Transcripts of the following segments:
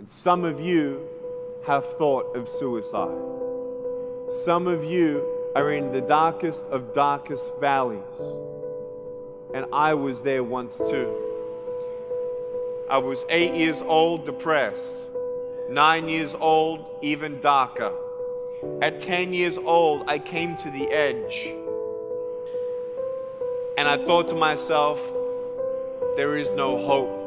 And some of you have thought of suicide. Some of you are in the darkest of darkest valleys. And I was there once too. I was 8 years old, depressed. 9 years old, even darker. At 10 years old, I came to the edge. And I thought to myself, there is no hope.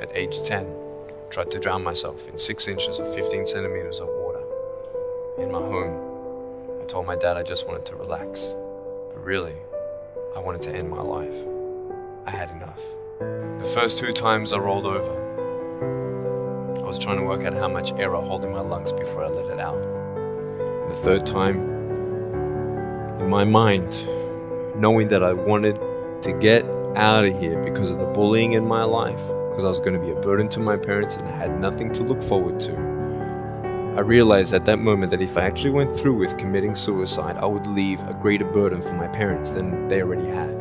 At age 10, I tried to drown myself in 6 inches or 15 centimeters of water. In my home, I told my dad I just wanted to relax. But really, I wanted to end my life. I had enough. The first 2 times I rolled over, I was trying to work out how much air I hold in my lungs before I let it out. And the 3rd time, in my mind, knowing that I wanted to get out of here because of the bullying in my life, because I was going to be a burden to my parents and I had nothing to look forward to, I realized at that moment that if I actually went through with committing suicide, I would leave a greater burden for my parents than they already had.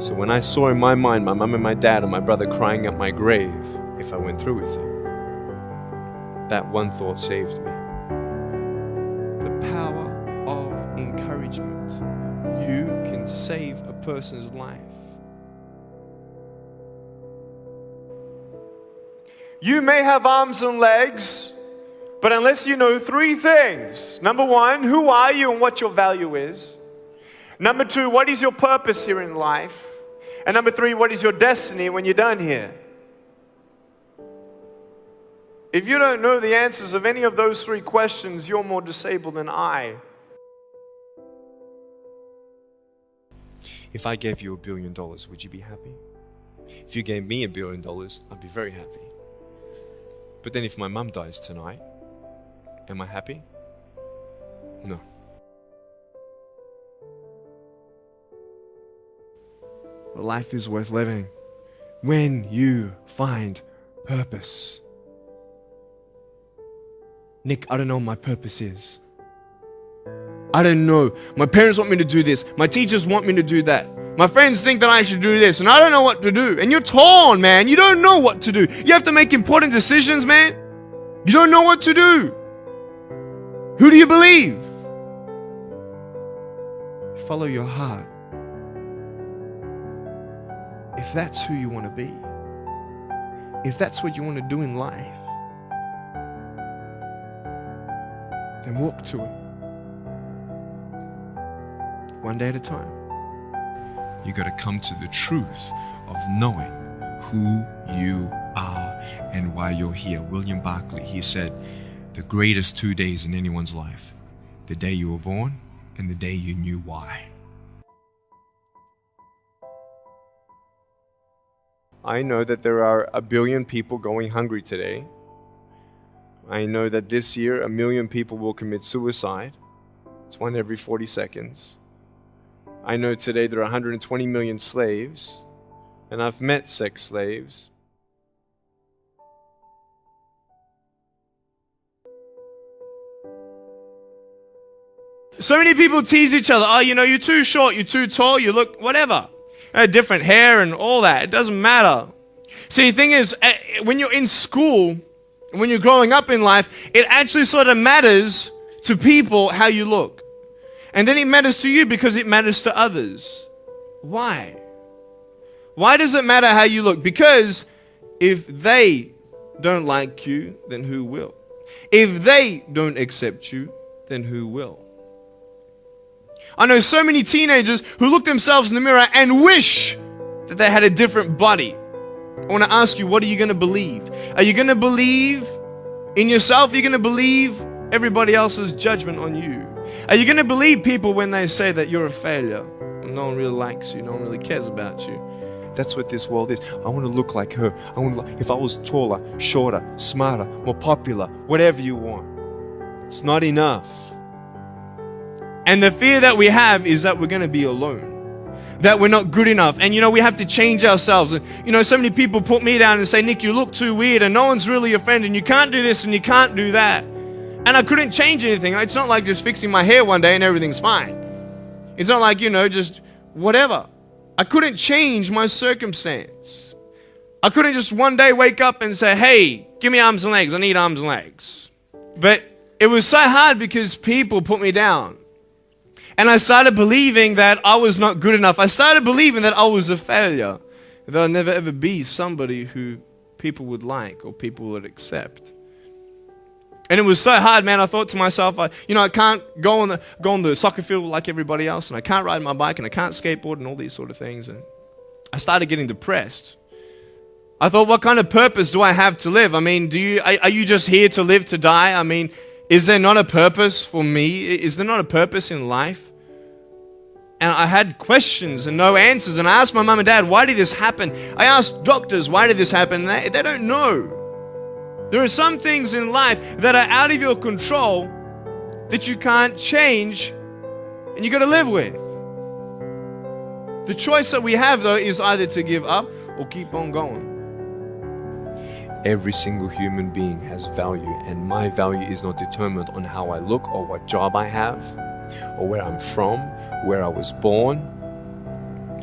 So when I saw in my mind my mum and my dad and my brother crying at my grave, if I went through with it, that one thought saved me. The power of encouragement. You can save a person's life. You may have arms and legs, but unless you know 3 things. Number 1, who are you and what your value is? Number 2, what is your purpose here in life? And number 3, what is your destiny when you're done here? If you don't know the answers of any of those 3 questions, you're more disabled than I. If I gave you $1 billion, would you be happy? If you gave me $1 billion, I'd be very happy. But then if my mum dies tonight, am I happy? No. Life is worth living when you find purpose. Nick, I don't know what my purpose is. I don't know. My parents want me to do this. My teachers want me to do that. My friends think that I should do this, and I don't know what to do. And you're torn, man. You don't know what to do. You have to make important decisions, man. You don't know what to do. Who do you believe? Follow your heart. If that's who you want to be, if that's what you want to do in life, then walk to it. One day at a time. You got to come to the truth of knowing who you are and why you're here. William Barclay, he said, the greatest 2 days in anyone's life, the day you were born and the day you knew why. I know that there are 1 billion people going hungry today. I know that this year 1 million people will commit suicide. It's 1 every 40 seconds. I know today there are 120 million slaves, and I've met sex slaves. So many people tease each other. Oh, you're too short, you're too tall, you look whatever. Different hair and all that. It doesn't matter. See, the thing is, when you're in school, when you're growing up in life, it actually sort of matters to people how you look. And then it matters to you because it matters to others. Why? Why does it matter how you look? Because if they don't like you, then who will? If they don't accept you, then who will? I know so many teenagers who look themselves in the mirror and wish that they had a different body. I want to ask you, what are you going to believe? Are you going to believe in yourself? Are you going to believe everybody else's judgment on you? Are you going to believe people when they say that you're a failure and no one really likes you, no one really cares about you? That's what this world is. I want to look like her. If I was taller, shorter, smarter, more popular, whatever you want. It's not enough. And the fear that we have is that we're going to be alone, that we're not good enough. And we have to change ourselves. And so many people put me down and say, Nick, you look too weird and no one's really your friend and you can't do this and you can't do that. And I couldn't change anything. It's not like just fixing my hair one day and everything's fine. It's not like, just whatever. I couldn't change my circumstance. I couldn't just one day wake up and say, hey, give me arms and legs. I need arms and legs. But it was so hard because people put me down. And I started believing that I was not good enough. I started believing that I was a failure. That I'd never ever be somebody who people would like or people would accept. And it was so hard, man. I thought to myself, I can't go on the soccer field like everybody else, and I can't ride my bike, and I can't skateboard, and all these sort of things. And I started getting depressed. I thought, what kind of purpose do I have to live? I mean, are you just here to live to die? I mean, is there not a purpose for me? Is there not a purpose in life? And I had questions and no answers. And I asked my mum and dad, why did this happen? I asked doctors, why did this happen? They don't know. There are some things in life that are out of your control that you can't change and you got to live with. The choice that we have, though, is either to give up or keep on going. Every single human being has value, and my value is not determined on how I look or what job I have or where I'm from, where I was born,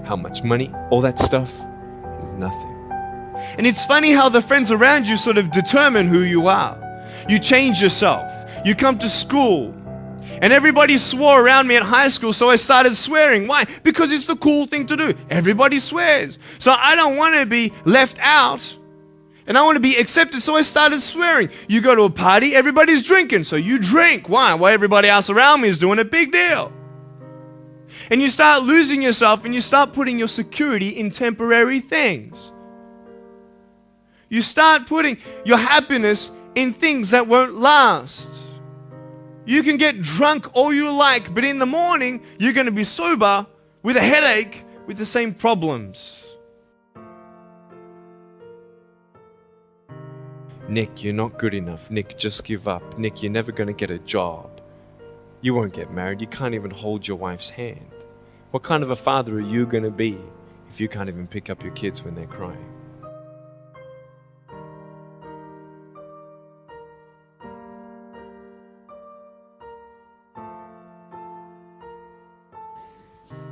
how much money. All that stuff is nothing. And it's funny how the friends around you sort of determine who you are. You change yourself. You come to school. And everybody swore around me at high school, so I started swearing. Why? Because it's the cool thing to do. Everybody swears. So I don't want to be left out. And I want to be accepted, so I started swearing. You go to a party, everybody's drinking, so you drink. Why? Well, everybody else around me is doing a big deal. And you start losing yourself, and you start putting your security in temporary things. You start putting your happiness in things that won't last. You can get drunk all you like, but in the morning, you're going to be sober with a headache with the same problems. Nick, you're not good enough. Nick, just give up. Nick, you're never going to get a job. You won't get married. You can't even hold your wife's hand. What kind of a father are you going to be if you can't even pick up your kids when they're crying?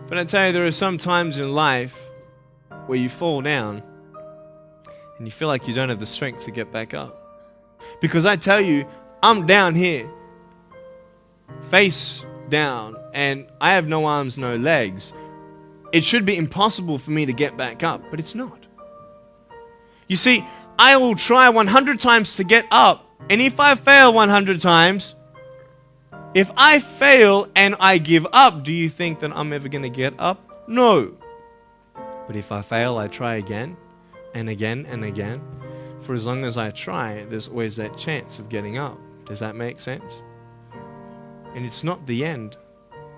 But I tell you, there are some times in life where you fall down and you feel like you don't have the strength to get back up. Because I tell you, I'm down here, face down, and I have no arms, no legs. It should be impossible for me to get back up, but it's not. You see, I will try 100 times to get up, and if I fail 100 times, if I fail and I give up, do you think that I'm ever going to get up? No. But if I fail, I try again and again and again. For as long as I try, there's always that chance of getting up. Does that make sense? And it's not the end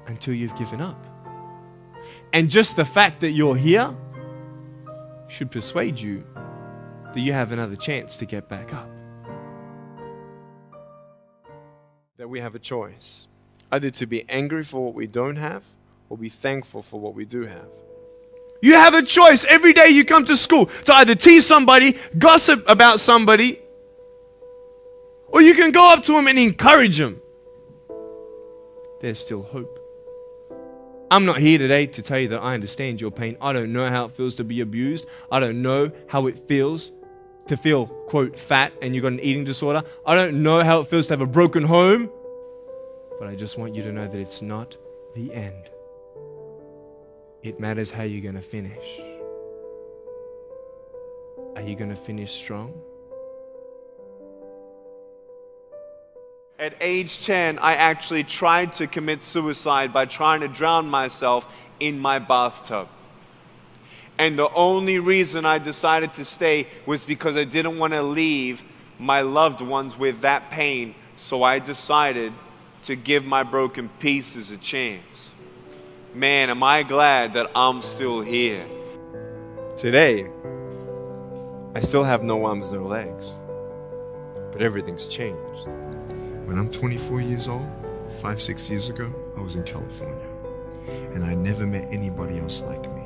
until you've given up. And just the fact that you're here should persuade you that you have another chance to get back up. That we have a choice, either to be angry for what we don't have or be thankful for what we do have. You have a choice every day you come to school to either tease somebody, gossip about somebody, or you can go up to them and encourage them. There's still hope. I'm not here today to tell you that I understand your pain. I don't know how it feels to be abused. I don't know how it feels to feel, quote, fat and you've got an eating disorder. I don't know how it feels to have a broken home. But I just want you to know that it's not the end. It matters how you're going to finish. Are you going to finish strong? At age 10, I actually tried to commit suicide by trying to drown myself in my bathtub. And the only reason I decided to stay was because I didn't want to leave my loved ones with that pain. So I decided to give my broken pieces a chance. Man, am I glad that I'm still here. Today, I still have no arms, no legs. But everything's changed. When I'm 24 years old, 5-6 years ago, I was in California. And I never met anybody else like me.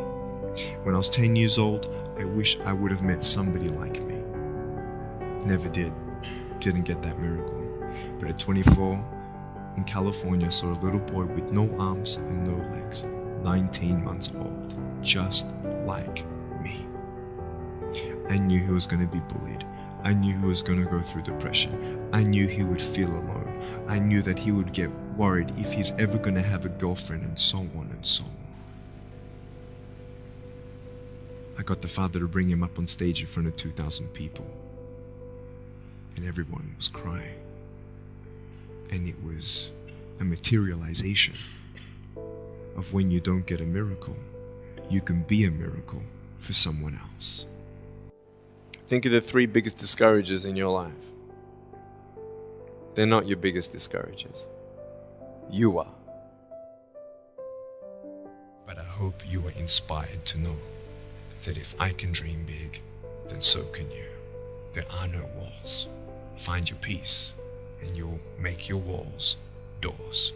When I was 10 years old, I wish I would have met somebody like me. Never did. Didn't get that miracle. But at 24, in California, I saw a little boy with no arms and no legs, 19 months old, just like me. I knew he was going to be bullied. I knew he was going to go through depression. I knew he would feel alone. I knew that he would get worried if he's ever going to have a girlfriend, and so on and so on. I got the father to bring him up on stage in front of 2,000 people. And everyone was crying. And it was a materialization of when you don't get a miracle, you can be a miracle for someone else. Think of the 3 biggest discouragers in your life. They're not your biggest discouragers. You are. But I hope you are inspired to know that if I can dream big, then so can you. There are no walls. Find your peace, and you'll make your walls doors.